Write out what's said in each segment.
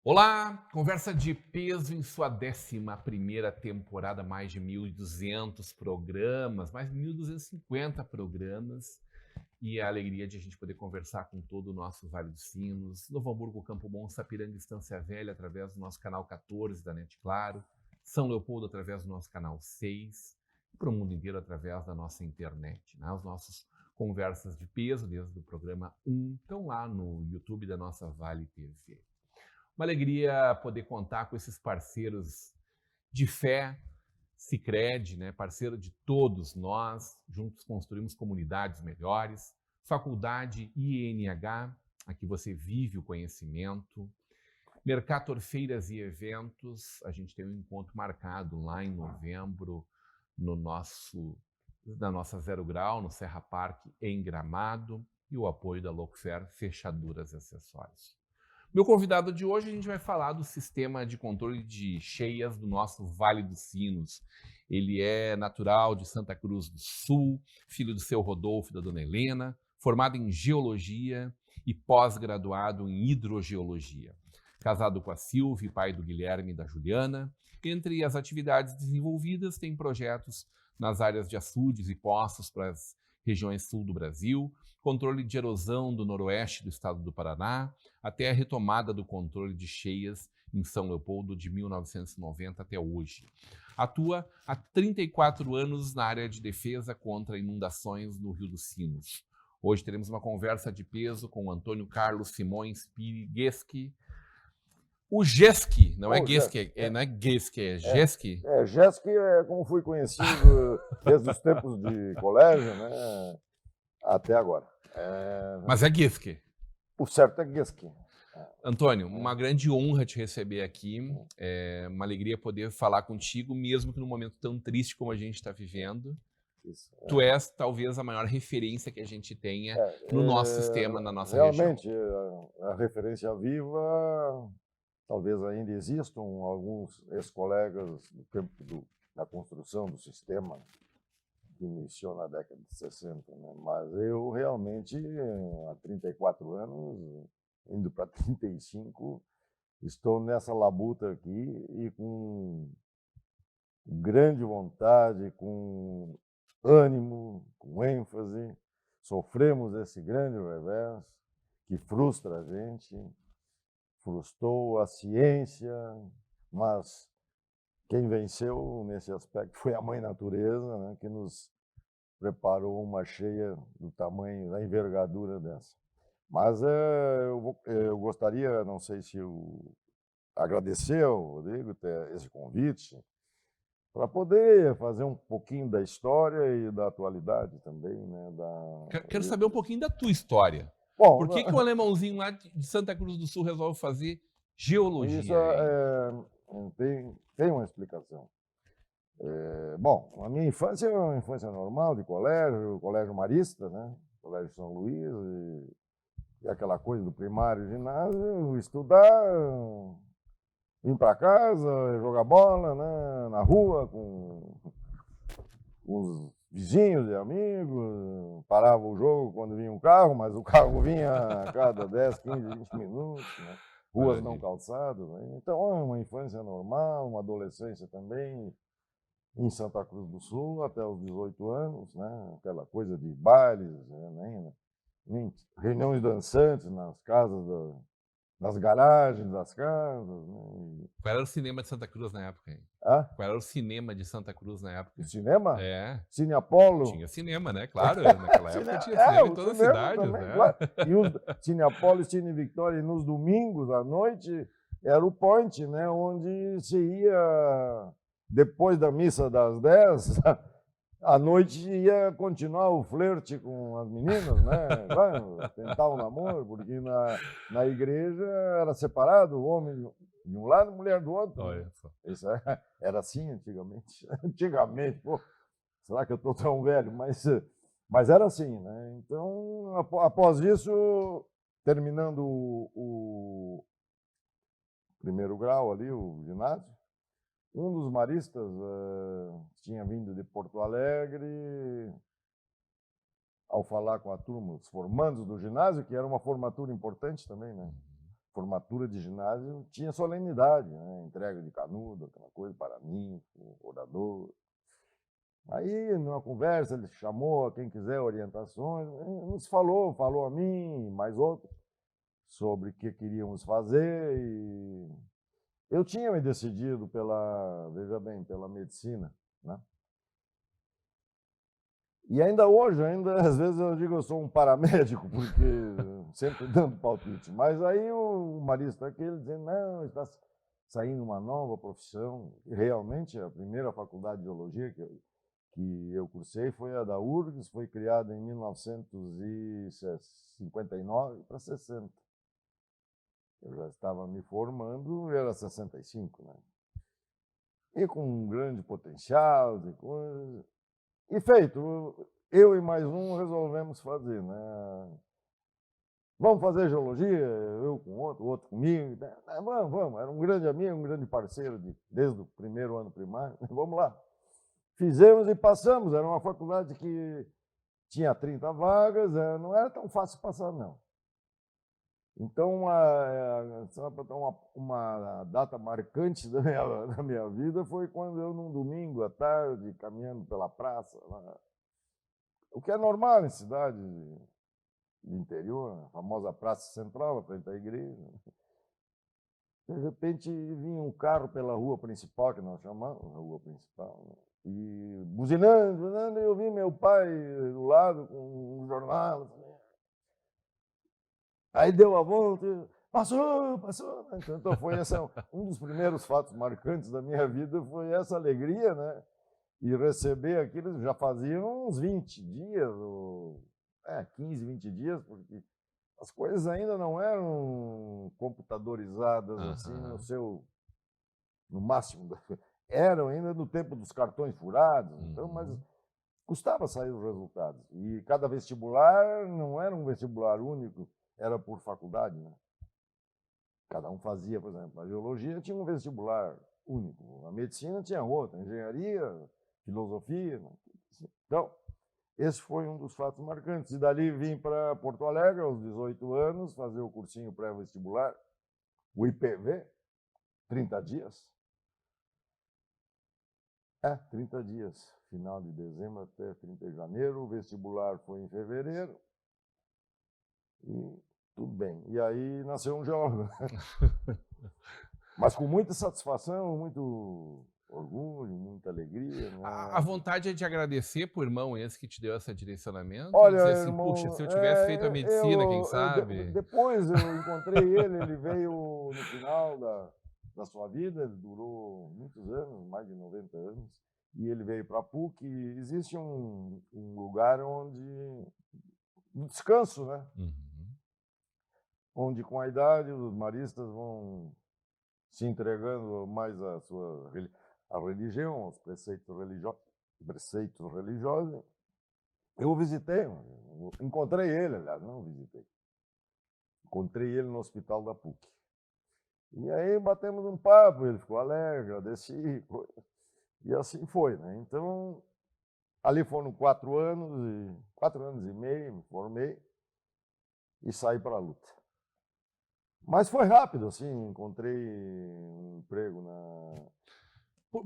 Olá, conversa de peso em sua 11ª temporada, mais de 1.200 programas, mais de 1.250 programas, e a alegria de a gente poder conversar com todo o nosso Vale dos Sinos, Novo Hamburgo, Campo Bom, Sapiranga, Estância Velha, através do nosso canal 14 da NET Claro, São Leopoldo através do nosso canal 6, e para o mundo inteiro através da nossa internet, né? Os nossos conversas de peso, desde o programa 1, estão lá no YouTube da nossa Vale TV. Uma alegria poder contar com esses parceiros de fé, Sicredi, né? Parceiro de todos nós, juntos construímos comunidades melhores. Faculdade INH, aqui você vive o conhecimento. Mercator Feiras e Eventos, a gente tem um encontro marcado lá em novembro na nossa Zero Grau, no Serra Parque, em Gramado, e o apoio da Lockfair Fechaduras e Acessórios. Meu convidado de hoje, a gente vai falar do sistema de controle de cheias do nosso Vale dos Sinos. Ele é natural de Santa Cruz do Sul, filho do seu Rodolfo e da dona Helena, formado em geologia e pós-graduado em hidrogeologia. Casado com a Silvia, pai do Guilherme e da Juliana. Entre as atividades desenvolvidas, tem projetos nas áreas de açudes e poços para as regiões sul do Brasil, controle de erosão do noroeste do estado do Paraná, até a retomada do controle de cheias em São Leopoldo de 1990 até hoje. Atua há 34 anos na área de defesa contra inundações no Rio dos Sinos. Hoje teremos uma conversa de peso com o Antônio Carlos Simões Pirigueschi. O Geschi, não é Geschi, não é Geschi, é Geschi? Geschi é como fui conhecido desde os tempos de colégio, né, até agora. Mas é Geschi. O certo é Geschi. Antônio, uma grande honra te receber aqui, uma alegria poder falar contigo, mesmo que num momento tão triste como a gente está vivendo. Isso, Tu és talvez a maior referência que a gente tenha no nosso sistema, na nossa realmente, região. Realmente, a referência viva, talvez ainda existam alguns ex-colegas do tempo da construção do sistema, que iniciou na década de 60, né? Mas eu realmente, há 34 anos, indo para 35, estou nessa labuta aqui e com grande vontade, com ânimo, com ênfase. Sofremos esse grande revés que frustra a gente, frustrou a ciência, mas quem venceu nesse aspecto foi a Mãe Natureza, né, que nos preparou uma cheia do tamanho, da envergadura dessa. Mas eu gostaria, não sei se agradecer ao Rodrigo ter esse convite, para poder fazer um pouquinho da história e da atualidade também, né? Quero saber um pouquinho da tua história. Bom, por que o alemãozinho lá de Santa Cruz do Sul resolve fazer geologia? Isso tem uma explicação. Bom, a minha infância é uma infância normal, de colégio marista, né? Colégio São Luís, e aquela coisa do primário, ginásio, estudar, vir para casa, jogar bola, né? Na rua com os vizinhos e amigos, parava o jogo quando vinha um carro, mas o carro vinha a cada 10, 15, 20 minutos, né? Ruas não calçadas, né? Então é uma infância normal, uma adolescência também em Santa Cruz do Sul até os 18 anos, né? Aquela coisa de bailes, né? Reuniões dançantes nas casas, nas garagens das casas. Né? Qual era o cinema de Santa Cruz na época? Hein? Qual era o cinema de Santa Cruz na época? O cinema? É. Cine Apolo? Tinha cinema, né? Claro, naquela época tinha cinema em todas as cidades, também, né? Claro. E o Cine Apolo e Cine Victória, nos domingos à noite, era o point, né? Onde se ia, depois da missa das 10, à noite ia continuar o flerte com as meninas, né? Tentar um namoro, porque na igreja era separado, o homem de um lado e a mulher do outro. Olha só. Isso era assim antigamente. Antigamente, pô, será que eu estou tão velho? Mas era assim, né? Então, após isso, terminando primeiro grau ali, o ginásio. Um dos maristas tinha vindo de Porto Alegre. Ao falar com a turma, os formandos do ginásio, que era uma formatura importante também, né? Formatura de ginásio tinha solenidade, né? Entrega de canudo, aquela coisa, paraninfo, orador. Aí, numa conversa, ele chamou quem quiser orientações, nos falou a mim, mais outros, sobre o que queríamos fazer. E eu tinha me decidido veja bem, pela medicina, né? E ainda hoje, às vezes eu digo que eu sou um paramédico, porque sempre dando palpite. Mas aí o marista aquele dizendo, não, está saindo uma nova profissão. E realmente, a primeira faculdade de geologia que eu cursei foi a da URGS, foi criada em 1959 para 60. Eu já estava me formando, era 65, né? E com um grande potencial de coisas. E feito, eu e mais um resolvemos fazer, né? Vamos fazer geologia, eu com outro, o outro comigo. Vamos. Era um grande amigo, um grande parceiro desde o primeiro ano primário. Vamos lá. Fizemos e passamos. Era uma faculdade que tinha 30 vagas, não era tão fácil passar, não. Então, só para dar uma data marcante da minha vida foi quando eu, num domingo à tarde, caminhando pela praça, o que é normal em cidade de interior, a famosa Praça Central, à frente da igreja. De repente, vinha um carro pela rua principal, que nós chamamos, a rua principal, né? E buzinando, e eu vi meu pai do lado com um jornal. Aí deu a volta, passou. Então foi um dos primeiros fatos marcantes da minha vida, foi essa alegria, né? E receber aquilo, já fazia uns 20 dias, 15, 20 dias, porque as coisas ainda não eram computadorizadas assim no máximo. Eram ainda no tempo dos cartões furados, então, mas custava sair os resultados. E cada vestibular não era um vestibular único, era por faculdade, né? Cada um fazia, por exemplo, a geologia tinha um vestibular único, a medicina tinha outro, a engenharia, filosofia. Né? Então, esse foi um dos fatos marcantes. E dali vim para Porto Alegre, aos 18 anos, fazer o cursinho pré-vestibular, o IPV, 30 dias. 30 dias, final de dezembro até 30 de janeiro. O vestibular foi em fevereiro. E tudo bem. E aí nasceu um geólogo. Mas com muita satisfação, muito orgulho, muita alegria. Né? A vontade é de agradecer para o irmão esse que te deu esse direcionamento? Olha, Dizer assim, irmão, puxa, se eu tivesse feito a medicina, quem sabe? Depois eu encontrei ele veio no final da sua vida, ele durou muitos anos, mais de 90 anos, e ele veio para a PUC. E existe um lugar onde descanso, né? Onde com a idade os maristas vão se entregando mais à sua religião, aos preceitos religiosos. Eu visitei, encontrei ele, aliás, não visitei. Encontrei ele no hospital da PUC. E aí batemos um papo, ele ficou alegre, agradeci, e assim foi, né? Então, ali foram 4 anos e meio, me formei e saí para a luta. Mas foi rápido, assim, encontrei um emprego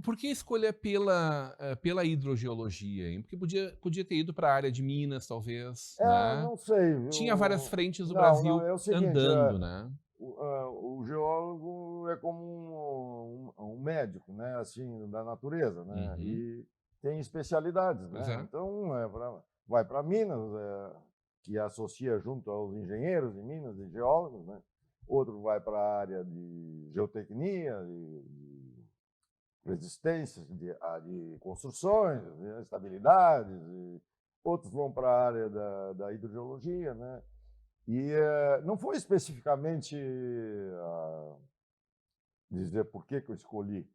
Por que escolher pela hidrogeologia? Hein? Porque podia ter ido para a área de Minas, talvez, né? Não sei. Tinha várias frentes do Não, Brasil é o seguinte, andando, né? O geólogo é como um médico, né? Assim, da natureza, né? E tem especialidades, né? Então, vai para Minas, que associa junto aos engenheiros de Minas e geólogos, né? Outro vai para a área de geotecnia, de resistências, de construções, de estabilidades. Outros vão para a área da hidrogeologia, né? E não foi especificamente dizer por que eu escolhi.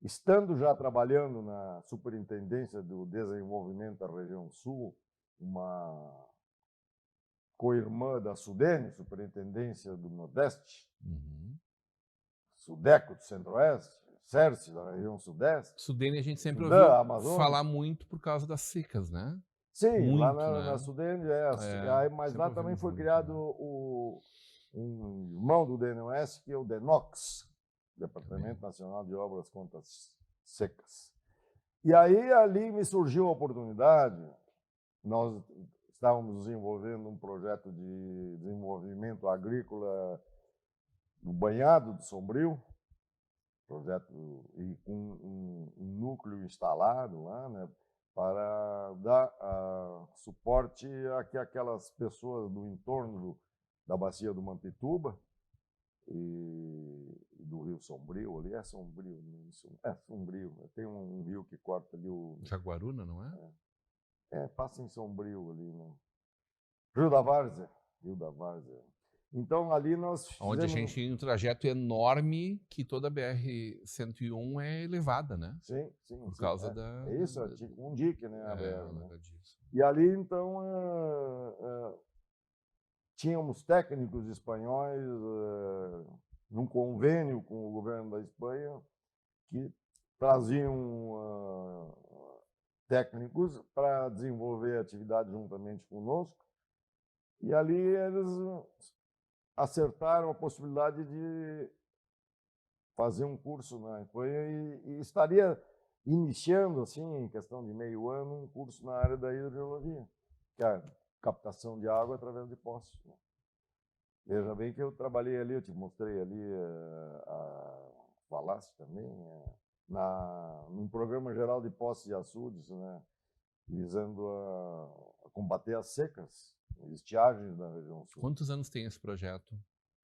Estando já trabalhando na Superintendência do Desenvolvimento da Região Sul, uma co-irmã da SUDENE, Superintendência do Nordeste, Sudeco do Centro-Oeste, Cerce da região Sudeste, Sudene a gente sempre Sudã, ouviu Amazônia. falar muito por causa das secas, né? Sim, lá Muito, na né? Sudene, mas Sempre lá também ouvimos foi muito, criado né? um irmão do DNOS, que é o DENOX, Departamento Nacional de Obras contra as Secas. E aí ali me surgiu a oportunidade, nós estávamos desenvolvendo um projeto de desenvolvimento agrícola no Banhado de Sombrio, projeto e com um núcleo instalado lá, né, para dar suporte a que aquelas pessoas do entorno da bacia do Mampituba e do Rio Sombrio, ali é Sombrio, Sombrio, tem um rio que corta ali o... Jaguaruna, não é? passa em Sombrio ali, né? Rio da Várzea. Então ali nós Onde a fizemos... gente tem um trajeto enorme que toda a BR-101 é elevada, né? Sim. Por causa da... É isso, é tipo um dique, né? A BR, né? Disso. E ali, então, tínhamos técnicos espanhóis num convênio com o governo da Espanha que traziam técnicos para desenvolver atividade juntamente conosco. E ali eles acertaram a possibilidade de fazer um curso na Espanha e estaria iniciando, assim, em questão de meio ano, um curso na área da hidrogeologia, que é a captação de água através de poços. Veja bem que eu trabalhei ali, eu te mostrei ali, falasse também, num programa geral de poços e açudes, né, visando a combater as secas, estiagens da região sul. Quantos anos tem esse projeto?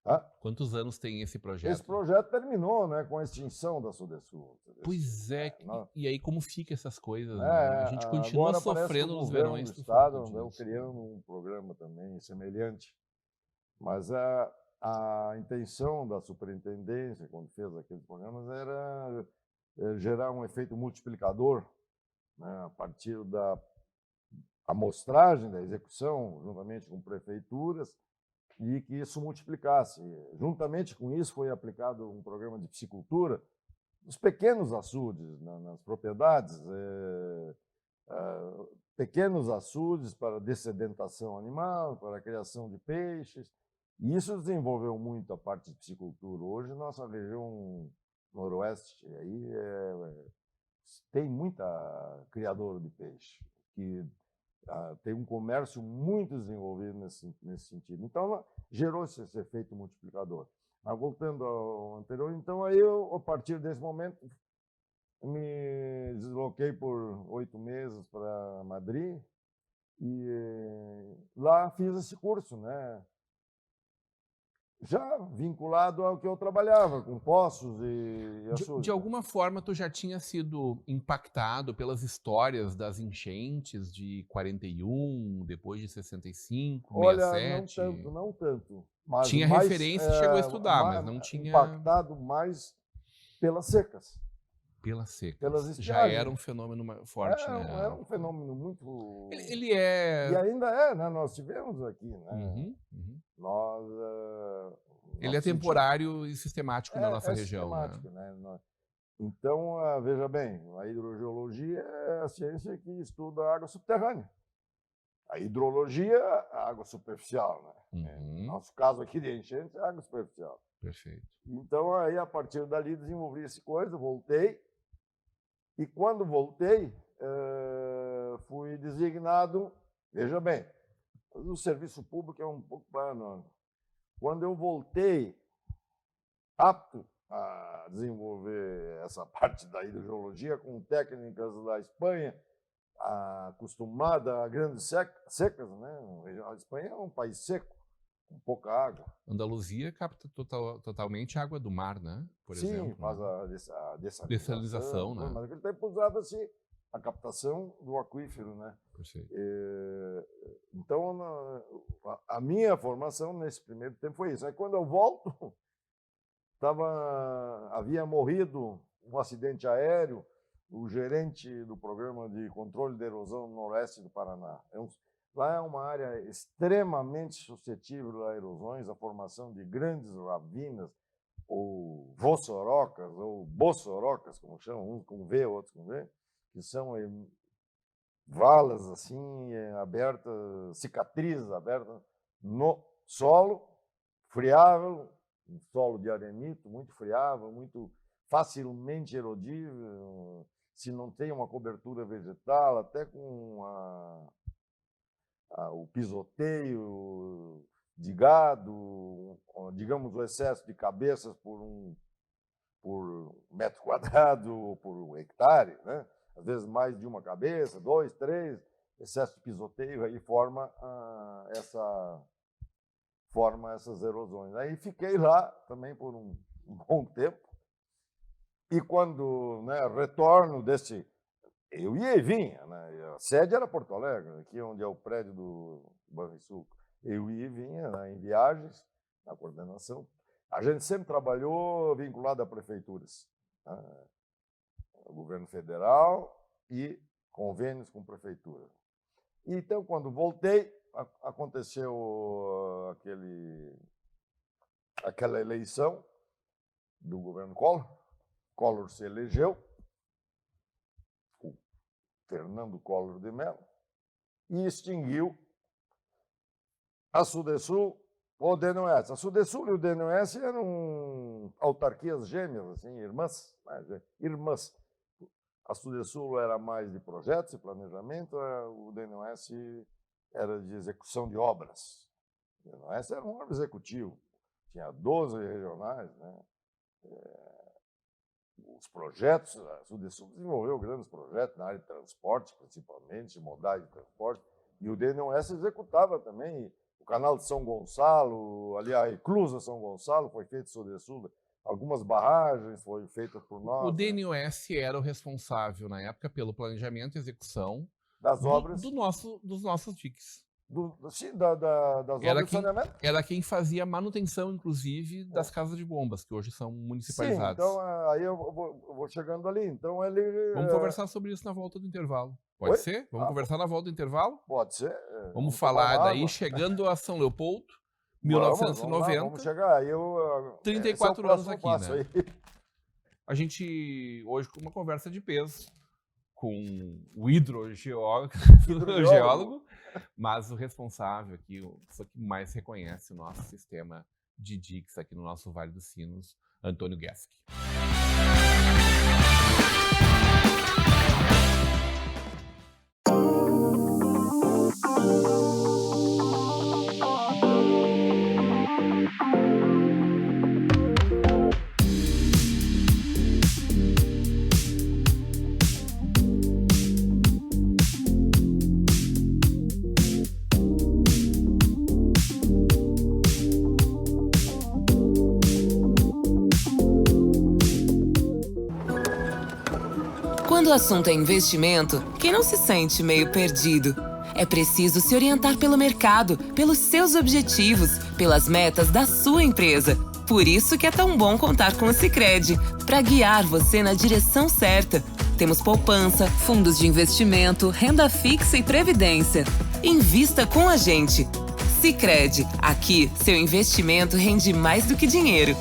Ah? Quantos anos tem esse projeto? Esse projeto terminou, né, com a extinção da Sudesul. Pois é, e aí como fica essas coisas, né? A gente continua agora sofrendo nos verões. O Estado andou criando um programa também semelhante, mas a intenção da superintendência, quando fez aqueles programas, era gerar um efeito multiplicador, né, a partir da amostragem da execução, juntamente com prefeituras, e que isso multiplicasse. Juntamente com isso foi aplicado um programa de piscicultura nos pequenos açudes, nas propriedades, pequenos açudes para dessedentação animal, para a criação de peixes. E isso desenvolveu muito a parte de piscicultura. Hoje, nossa região noroeste aí tem muita criadora de peixe, que tem um comércio muito desenvolvido nesse sentido. Então, gerou esse efeito multiplicador. Mas voltando ao anterior, então, aí eu, a partir desse momento, me desloquei por 8 meses para Madrid e lá fiz esse curso, né? Já vinculado ao que eu trabalhava, com poços e açudes. De alguma forma, tu já tinha sido impactado pelas histórias das enchentes de 41, depois de 65, Olha, 67? não tanto. Mas tinha referência, chegou a estudar, mas não tinha... Impactado mais pelas secas. Pelas secas. Pelas estiagens. Já era um fenômeno forte, né? Era um fenômeno muito... Ele é... E ainda é, né? Nós tivemos aqui, né? Nós ele é temporário e sistemático na nossa região. Sistemático, né? Então, veja bem, a hidrogeologia é a ciência que estuda a água subterrânea. A hidrologia, a água superficial, né? No nosso caso aqui de enchente, é água superficial. Perfeito. Então, aí, a partir dali, desenvolvi essa coisa, voltei. E quando voltei, fui designado, veja bem, o serviço público é um pouco banano. Quando eu voltei, apto a desenvolver essa parte da hidrogeologia com técnicas da Espanha, acostumada a grandes secas, né? A Espanha é um país seco, com pouca água. Andaluzia capta totalmente água do mar, né? Por exemplo. Sim, faz a dessalinização, né? Mas naquele tempo usava-se a captação do aquífero, né? Perfeito. Então, a minha formação nesse primeiro tempo foi isso. Aí, quando eu volto, havia morrido um acidente aéreo, o gerente do programa de controle de erosão no noroeste do Paraná. Lá é uma área extremamente suscetível a erosões, a formação de grandes ravinas, ou Vossorocas, ou Bossorocas, como chamam, uns com V, outros com V, que são valas assim, abertas, cicatrizes abertas no solo, friável, um solo de arenito, muito friável, muito facilmente erodível, se não tem uma cobertura vegetal, até com o pisoteio de gado, digamos, o excesso de cabeças por metro quadrado ou por hectare, né? Às vezes mais de uma cabeça, 2, 3, excesso de pisoteio, aí forma essas erosões. Aí fiquei lá também por um bom tempo, e quando, né, retorno desse... Eu ia e vinha, né? A sede era Porto Alegre, aqui onde é o prédio do Banrisul. Eu ia e vinha, né, em viagens, na coordenação. A gente sempre trabalhou vinculado a prefeituras, né? O governo federal e convênios com prefeitura. Então, quando voltei, aconteceu aquela eleição do governo Collor. Collor se elegeu, o Fernando Collor de Mello, e extinguiu a Sudesul ou o DNOS. A Sudesul e o DNOS eram autarquias gêmeas, assim, irmãs. A Sudesul era mais de projetos e planejamento, o DNOS era de execução de obras. O DNOS era um órgão executivo, tinha 12 regionais, né? Os projetos, a Sudesul desenvolveu grandes projetos na área de transporte, principalmente, de modais de transporte, e o DNOS executava também. O canal de São Gonçalo, ali a Eclusa São Gonçalo, foi feito Sudesul. Algumas barragens foram feitas por nós. O DNOS era o responsável, na época, pelo planejamento e execução das obras dos nossos diques. Das obras de saneamento. Era quem fazia a manutenção, inclusive, das casas de bombas, que hoje são municipalizadas. Sim, então aí eu vou chegando ali. Então ele... Vamos conversar sobre isso na volta do intervalo. Pode ser? Vamos conversar na volta do intervalo? Pode ser. Vamos falar daí, chegando a São Leopoldo, 1990. Vamos chegar. 34 anos aqui, passo, né? A gente, hoje, com uma conversa de peso, com o hidrogeólogo, mas o responsável aqui, o que mais reconhece o nosso sistema de diques aqui no nosso Vale dos Sinos, Antônio Gueski. Quando o assunto é investimento, quem não se sente meio perdido? É preciso se orientar pelo mercado, pelos seus objetivos, pelas metas da sua empresa. Por isso que é tão bom contar com o Sicredi, para guiar você na direção certa. Temos poupança, fundos de investimento, renda fixa e previdência. Invista com a gente. Sicredi, aqui seu investimento rende mais do que dinheiro.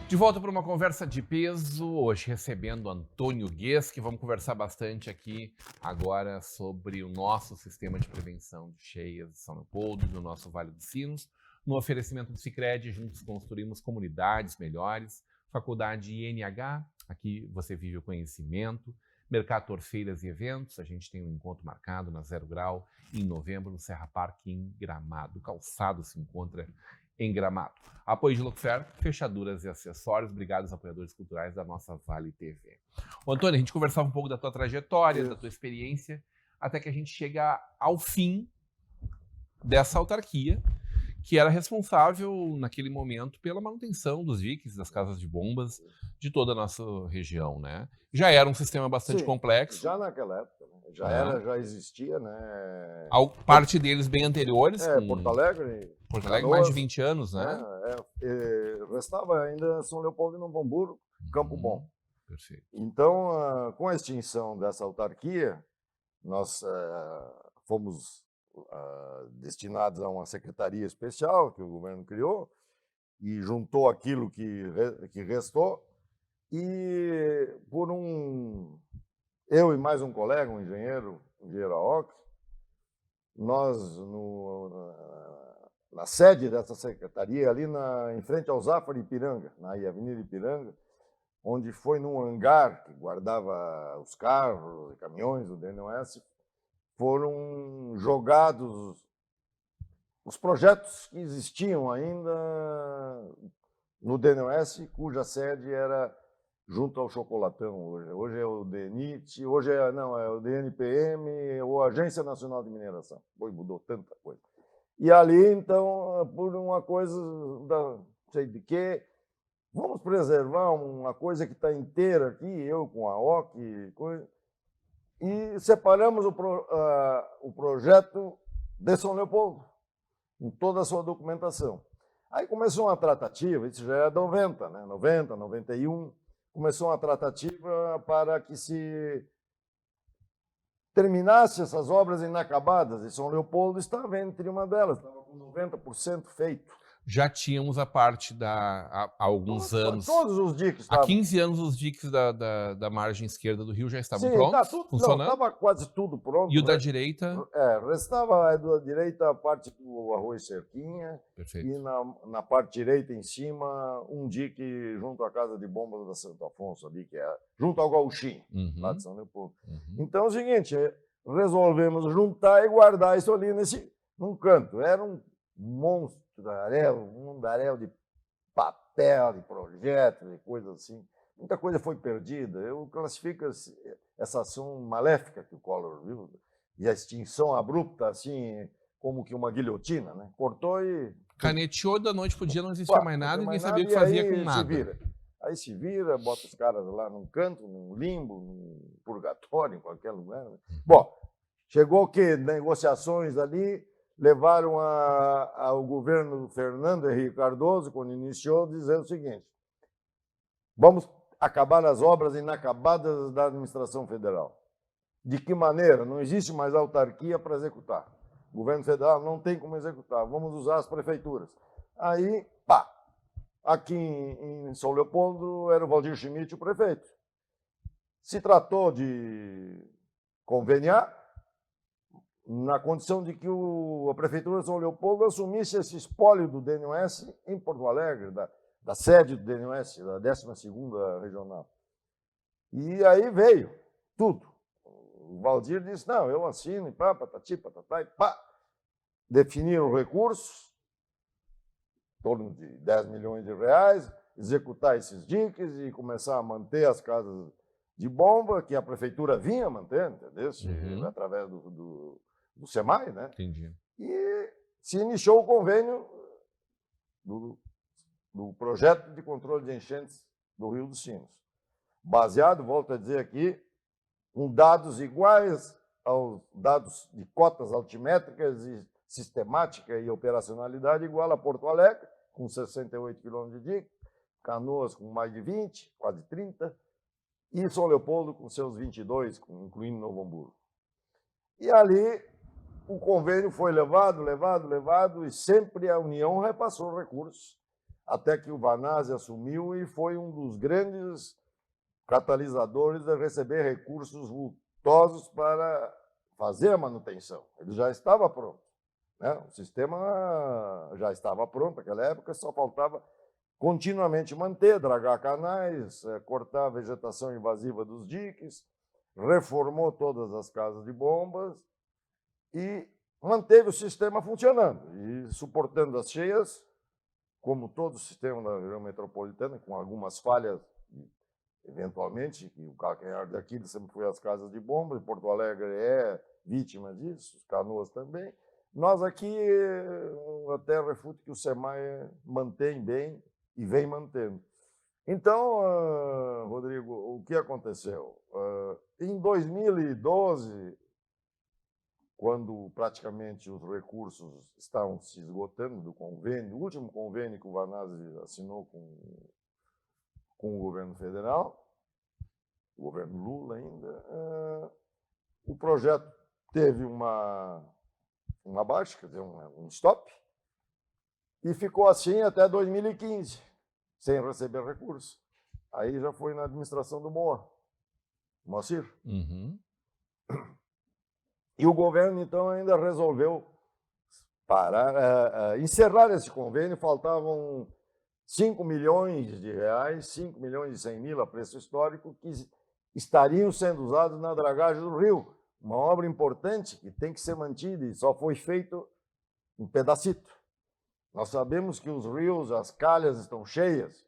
De volta para uma conversa de peso, hoje recebendo Antônio Gueski. Vamos conversar bastante aqui agora sobre o nosso sistema de prevenção de cheias de São Leopoldo, do nosso Vale dos Sinos. No oferecimento do Sicredi, juntos construímos comunidades melhores. Faculdade INH, aqui você vive o conhecimento. Mercator Feiras e Eventos, a gente tem um encontro marcado na 0 Grau em novembro no Serra Parque em Gramado. O calçado se encontra em Gramado. Apoio de Lookfair, fechaduras e acessórios. Obrigado aos apoiadores culturais da nossa Vale TV. Ô, Antônio, a gente conversava um pouco da tua trajetória, da tua experiência, até que a gente chega ao fim dessa autarquia, que era responsável, naquele momento, pela manutenção dos diques, das casas de bombas, de toda a nossa região, né? Já era um sistema bastante complexo. Já naquela época, né? Já existia, né? Parte deles bem anteriores. Porto Alegre, mais de 20 anos, né? Restava ainda São Leopoldo e Novo Hamburgo, Campo Bom. Perfeito. Então, com a extinção dessa autarquia, nós fomos destinados a uma secretaria especial que o governo criou e juntou aquilo que restou. E eu e mais um colega, um engenheiro Aoki, nós, na sede dessa secretaria, ali em frente ao Zafari Ipiranga, na Avenida Ipiranga, onde foi num hangar que guardava os carros e caminhões do DNOS, foram jogados os projetos que existiam ainda no DNOS, cuja sede era junto ao Chocolatão hoje. Hoje é o DENIT, hoje é o DNPM, ou Agência Nacional de Mineração. Hoje mudou tanta coisa. E ali, então, por uma coisa, não sei de quê, vamos preservar uma coisa que está inteira aqui, eu com a OC, e separamos o projeto de São Leopoldo, em toda a sua documentação. Aí começou uma tratativa, isso já é 90, né? 90, 91, começou uma tratativa para que se terminasse essas obras inacabadas, e São Leopoldo estava entre uma delas, estava com 90% feito. Já tínhamos a parte há alguns anos. Todos os diques estavam. Há 15 anos os diques da margem esquerda do rio já estavam prontos, funcionando? Estava quase tudo pronto. E o da direita? Restava da direita a parte do Arroz Cerquinha. Perfeito. E na parte direita, em cima, um dique junto à Casa de Bombas da Santo Afonso, ali, que é junto ao Gauchinho, lá de São Leopoldo. Então é o seguinte, resolvemos juntar e guardar isso ali num canto. Era um monstro. Um mundaréu de papel, de projetos, de coisas assim. Muita coisa foi perdida. Eu classifico essa ação maléfica que o Collor viu, e a extinção abrupta, assim, como que uma guilhotina, né? Cortou e... Caneteou da noite para o dia, não existia mais nada, ninguém sabia o que fazia com nada. Aí se vira, bota os caras lá num canto, num limbo, num purgatório, em qualquer lugar. Né? Bom, chegou o quê? Negociações ali, levaram ao governo Fernando Henrique Cardoso, quando iniciou, dizendo o seguinte: vamos acabar as obras inacabadas da administração federal. De que maneira? Não existe mais autarquia para executar. O governo federal não tem como executar, vamos usar as prefeituras. Aí, aqui em São Leopoldo era o Valdir Schmidt o prefeito. Se tratou de conveniar, na condição de que a Prefeitura de São Leopoldo assumisse esse espólio do DNOS em Porto Alegre, da sede do DNOS, da 12ª Regional. E aí veio tudo. O Valdir disse, não, eu assino, e patati, patatá, e pá. Definiram recursos, em torno de 10 milhões de reais, executar esses diques e começar a manter as casas de bomba, que a Prefeitura vinha mantendo, entendeu? Através do SEMAI, né? Entendi. E se iniciou o convênio do projeto de controle de enchentes do Rio dos Sinos. Baseado, volto a dizer aqui, com dados iguais aos dados de cotas altimétricas e sistemática e operacionalidade igual a Porto Alegre, com 68 quilômetros de dique, Canoas com mais de 20, quase 30, e São Leopoldo com seus 22, incluindo Novo Hamburgo. E ali o convênio foi levado, e sempre a União repassou recursos, até que o Vanazzi assumiu e foi um dos grandes catalisadores a receber recursos vultosos para fazer a manutenção. Ele já estava pronto, né? O sistema já estava pronto naquela época, só faltava continuamente manter, dragar canais, cortar a vegetação invasiva dos diques, reformou todas as casas de bombas e manteve o sistema funcionando e suportando as cheias, como todo o sistema da região metropolitana, com algumas falhas, eventualmente, que o calcanhar daqui sempre foi as casas de bomba, e Porto Alegre é vítima disso, os Canoas também. Nós aqui até refuto que o SEMAI mantém bem e vem mantendo. Então, Rodrigo, o que aconteceu? Em 2012, quando praticamente os recursos estavam se esgotando do convênio, o último convênio que o Vanazzi assinou com o governo federal, o governo Lula ainda, o projeto teve uma baixa, quer dizer, um stop, e ficou assim até 2015, sem receber recursos. Aí já foi na administração do Moacir. Uhum. E o governo, então, ainda resolveu encerrar esse convênio. Faltavam 5 milhões de reais, 5 milhões e 100 mil a preço histórico, que estariam sendo usados na dragagem do rio. Uma obra importante que tem que ser mantida e só foi feito um pedacito. Nós sabemos que os rios, as calhas estão cheias,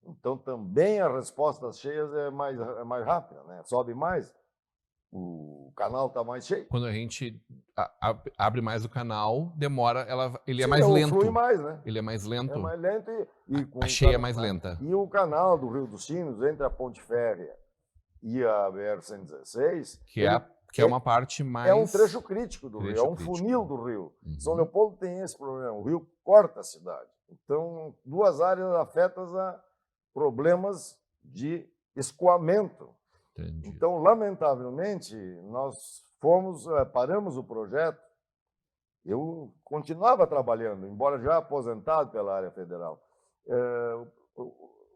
então também a resposta às cheias é mais rápida, né? Sobe mais, o canal está mais cheio. Quando a gente abre mais o canal, demora, ele é Sim, mais lento. Flui mais, né? Ele é mais lento. É mais lento com a cheia é mais lenta. E o canal do Rio dos Sinos, entre a Ponte Férrea e a BR-116... Que é uma parte mais... É um trecho crítico do rio, é um funil do rio. São Leopoldo tem esse problema, o rio corta a cidade. Então, duas áreas afetas a problemas de escoamento. Entendi. Então, lamentavelmente, nós paramos o projeto. Eu continuava trabalhando, embora já aposentado pela área federal.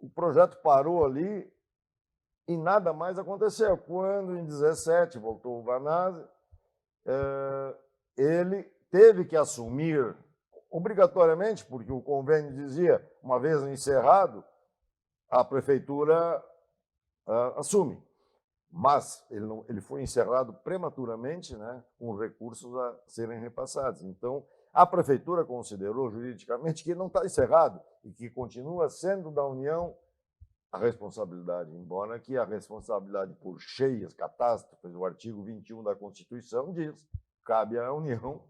O projeto parou ali e nada mais aconteceu. Quando, em 2017, voltou o Vanazzi, ele teve que assumir, obrigatoriamente, porque o convênio dizia, uma vez encerrado, a prefeitura assume. Mas ele foi encerrado prematuramente, né, com recursos a serem repassados. Então, a prefeitura considerou juridicamente que não está encerrado e que continua sendo da União a responsabilidade, embora que a responsabilidade por cheias, catástrofes, o artigo 21 da Constituição diz que cabe à União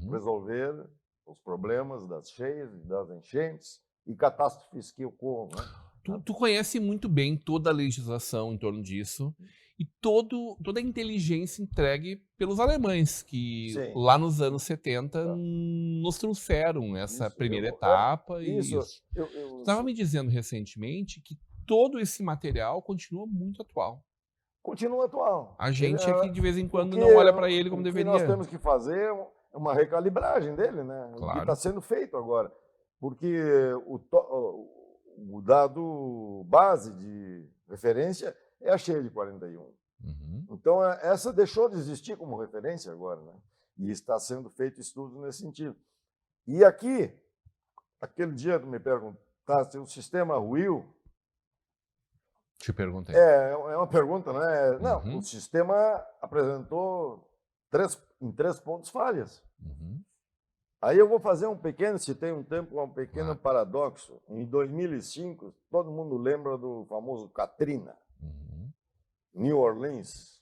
resolver os problemas das cheias, das enchentes e catástrofes que ocorram. Né? Tu conhece muito bem toda a legislação em torno disso e toda a inteligência entregue pelos alemães, que Sim. lá nos anos 70 nos trouxeram essa primeira etapa. Isso. Tu estava me dizendo recentemente que todo esse material continua muito atual. Continua atual. A gente aqui, de vez em quando, não olha para ele como deveria. O que nós temos que fazer é uma recalibragem dele, né? Claro. O que está sendo feito agora. Porque o dado base de referência é a cheia de 41. Então, essa deixou de existir como referência agora, né? E está sendo feito estudos nesse sentido. E aqui, aquele dia tu me perguntaste, o sistema ruiu. Te perguntei. É uma pergunta, né? Não, o sistema apresentou em 3 pontos falhas. Aí eu vou fazer se tem um tempo, um pequeno paradoxo. Em 2005, todo mundo lembra do famoso Katrina. New Orleans.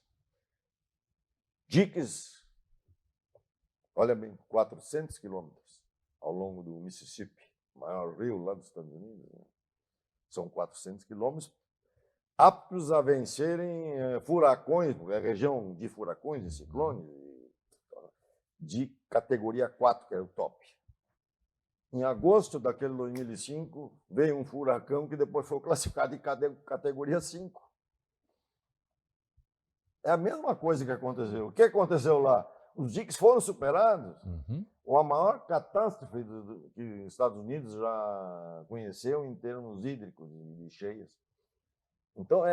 Diques, olha bem, 400 quilômetros ao longo do Mississippi, maior rio lá dos Estados Unidos. Né? São 400 quilômetros, aptos a vencerem furacões, porque é região de furacões e ciclones, de categoria 4, que é o top. Em agosto daquele 2005, veio um furacão que depois foi classificado em categoria 5. É a mesma coisa que aconteceu. O que aconteceu lá? Os diques foram superados. A maior catástrofe que os Estados Unidos já conheceu em termos hídricos de cheias. Então,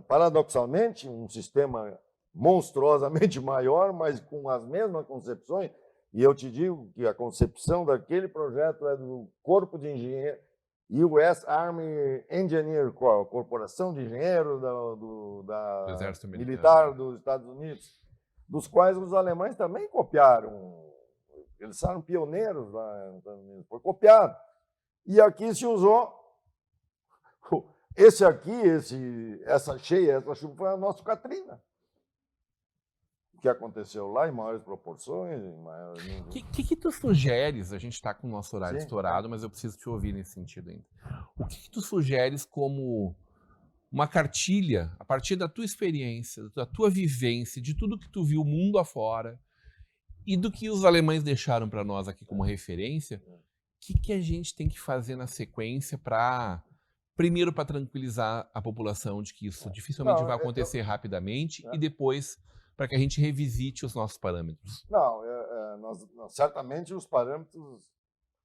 paradoxalmente, um sistema monstruosamente maior, mas com as mesmas concepções. E eu te digo que a concepção daquele projeto é do Corpo de Engenheiros, US Army Engineer Corps, a Corporação de Engenheiros da Exército Militar dos Estados Unidos, dos quais os alemães também copiaram. Eles foram pioneiros lá nos Estados Unidos, foi copiado. E aqui se usou essa cheia, essa chuva foi a nossa Katrina. O que aconteceu lá em maiores proporções. O que tu sugeres? A gente está com o nosso horário estourado, mas eu preciso te ouvir nesse sentido ainda. O que tu sugeres como uma cartilha, a partir da tua experiência, da tua vivência, de tudo que tu viu mundo afora e do que os alemães deixaram para nós aqui como referência, o que a gente tem que fazer na sequência primeiro para tranquilizar a população de que isso dificilmente vai acontecer rapidamente e depois para que a gente revisite os nossos parâmetros? Não, certamente os parâmetros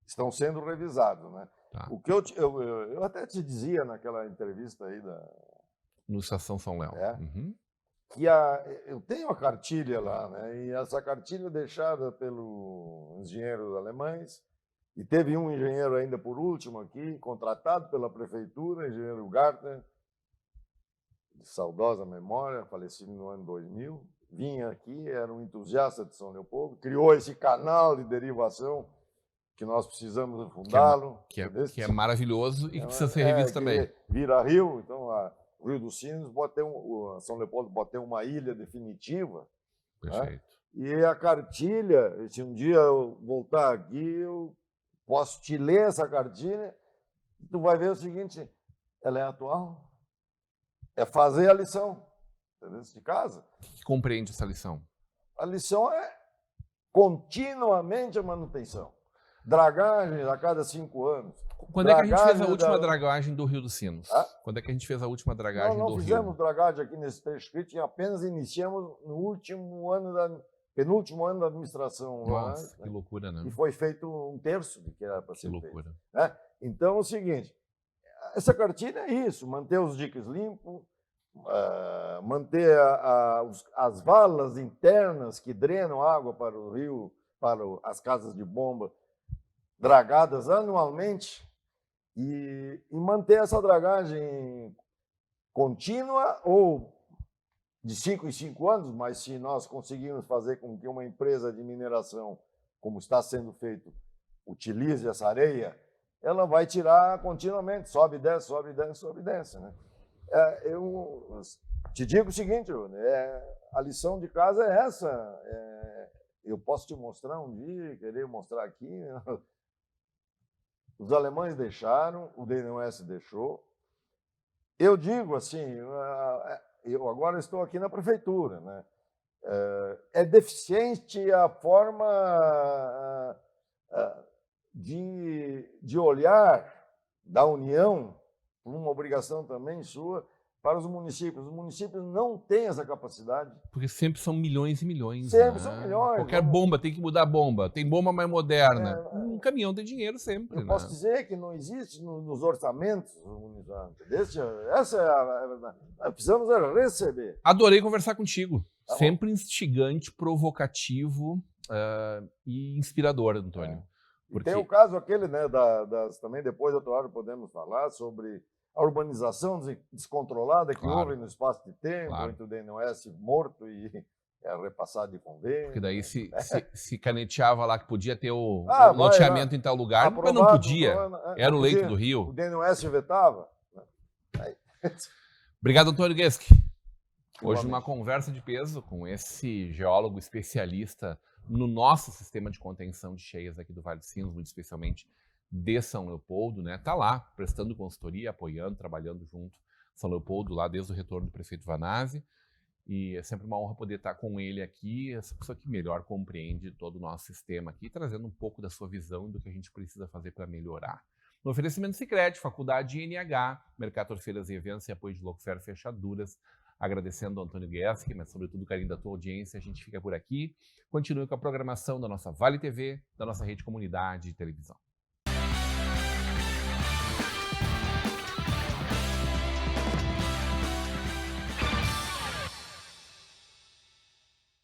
estão sendo revisados, né? Tá. O que eu até te dizia naquela entrevista aí No Estação São Léo. É. Uhum. que eu tenho a cartilha lá, né? E essa cartilha deixada pelos engenheiros alemães, e teve um engenheiro ainda por último aqui, contratado pela prefeitura, engenheiro Gartner, de saudosa memória, falecido no ano 2000, vinha aqui, era um entusiasta de São Leopoldo, criou esse canal de derivação que nós precisamos fundá-lo. Que é maravilhoso e que precisa ser revisto também. Vira rio, então o Rio dos Sinos São Leopoldo pode ter uma ilha definitiva. Perfeito. Né? E a cartilha, se um dia eu voltar aqui, eu posso te ler essa cartilha, e tu vai ver o seguinte, ela é atual, é fazer a lição, entendeu? De casa. O que compreende essa lição? A lição é continuamente a manutenção. Dragagem a cada 5 anos. Quando é que a gente fez a última dragagem do Rio dos Sinos? Quando é que a gente fez a última dragagem do Rio? Não fizemos dragagem aqui nesse trecho escrito e apenas iniciamos no penúltimo ano da administração. Nossa, que loucura, né? E foi feito 1/3 do que era para ser feito. Que loucura. Né? Então é o seguinte, essa cartilha é isso, manter os diques limpos, manter as valas internas que drenam água para o rio, para as casas de bomba, dragadas anualmente, e manter essa dragagem contínua ou de 5 em 5 anos, mas se nós conseguirmos fazer com que uma empresa de mineração, como está sendo feito, utilize essa areia, ela vai tirar continuamente, sobe e desce, sobe e desce, sobe e desce. Né? Eu te digo o seguinte, a lição de casa é essa. Eu posso te mostrar um dia, querer mostrar aqui. Né? Os alemães deixaram, o DNOS deixou. Eu digo assim, eu agora estou aqui na prefeitura, né? É deficiente a forma de olhar da União, uma obrigação também sua, para os municípios. Os municípios não têm essa capacidade. Porque sempre são milhões e milhões. Sempre são milhões. Qualquer bomba tem que mudar a bomba. Tem bomba mais moderna. Um caminhão tem dinheiro sempre. Eu posso dizer que não existe nos orçamentos. Essa é a verdade. Precisamos receber. Adorei conversar contigo. Tá sempre bom. Instigante, provocativo e inspirador, Antônio. Porque... Tem o caso aquele, né, também depois, outra hora, podemos falar sobre a urbanização descontrolada que houve no espaço de tempo, entre o DNOS morto e repassado de convênio. Porque daí se caneteava lá que podia ter o loteamento em tal lugar, mas não podia. Era o leito do rio. O DNOS vetava. Obrigado, Antônio Guesk. Hoje uma conversa de peso com esse geólogo especialista no nosso sistema de contenção de cheias aqui do Vale dos Sinos, muito especialmente de São Leopoldo, né? Tá lá, prestando consultoria, apoiando, trabalhando junto São Leopoldo, lá desde o retorno do prefeito Vanazzi. E é sempre uma honra poder estar com ele aqui, essa pessoa que melhor compreende todo o nosso sistema aqui, trazendo um pouco da sua visão e do que a gente precisa fazer para melhorar. No oferecimento Sicredi, Faculdade INH, Mercator Feiras e Eventos e apoio de Locfer Fechaduras. Agradecendo ao Antônio Guesk, mas sobretudo o carinho da tua audiência, a gente fica por aqui. Continue com a programação da nossa Vale TV, da nossa rede comunidade de televisão.